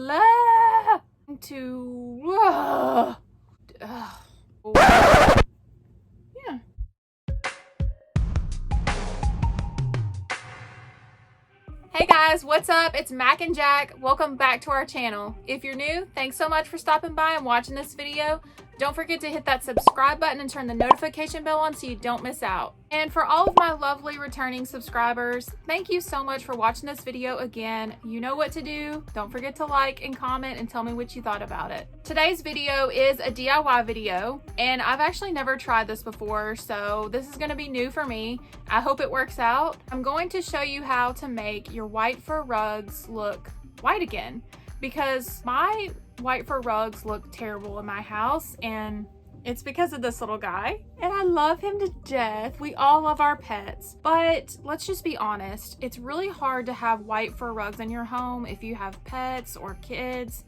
Yeah. Hey guys, what's up? It's Mac and Jack. Welcome back to our channel. If you're new, thanks so much for stopping by and watching this video. Don't forget to hit that subscribe button and turn the notification bell on so you don't miss out. And for all of my lovely returning subscribers, thank you so much for watching this video again. You know what to do. Don't forget to like and comment and tell me what you thought about it. Today's video is a DIY video, and I've actually never tried this before, so this is going to be new for me. I hope it works out. I'm going to show you how to make your white fur rugs look white again, because my white fur rugs look terrible in my house, and it's because of this little guy, and I love him to death. We all love our pets, but let's just be honest, it's really hard to have white fur rugs in your home if you have pets or kids,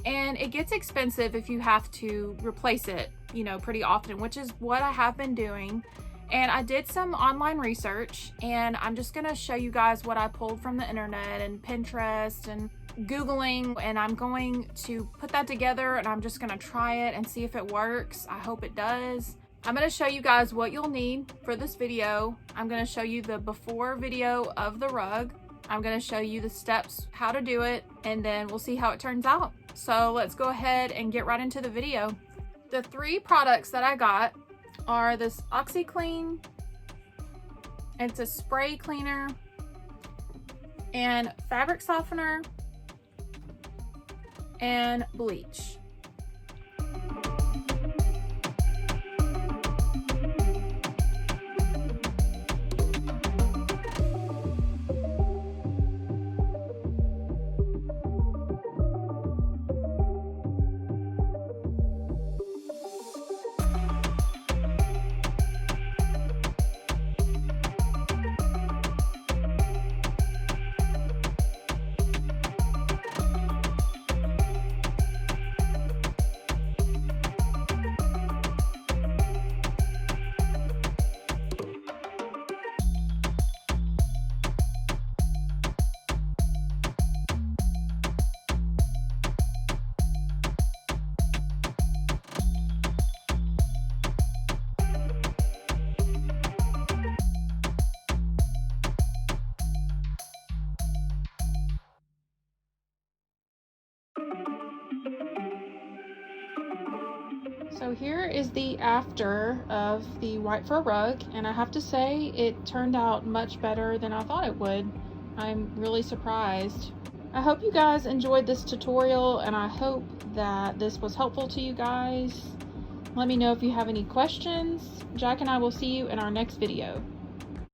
and it gets expensive if you have to replace it, you know, pretty often, which is what I have been doing. And I did some online research, and I'm just gonna show you guys what I pulled from the internet and Pinterest and Googling, and I'm going to put that together, and I'm just gonna try it and see if it works. I hope it does. I'm gonna show you guys what you'll need for this video. I'm gonna show you the before video of the rug. I'm gonna show you the steps, how to do it, and then we'll see how it turns out. So let's go ahead and get right into the video. The three products that I got are this OXICLEAN, it's a spray cleaner, and fabric softener, and bleach. So here is the after of the white fur rug, and I have to say it turned out much better than I thought it would. I'm really surprised. I hope you guys enjoyed this tutorial, and I hope that this was helpful to you guys. Let me know if you have any questions. Jack and I will see you in our next video.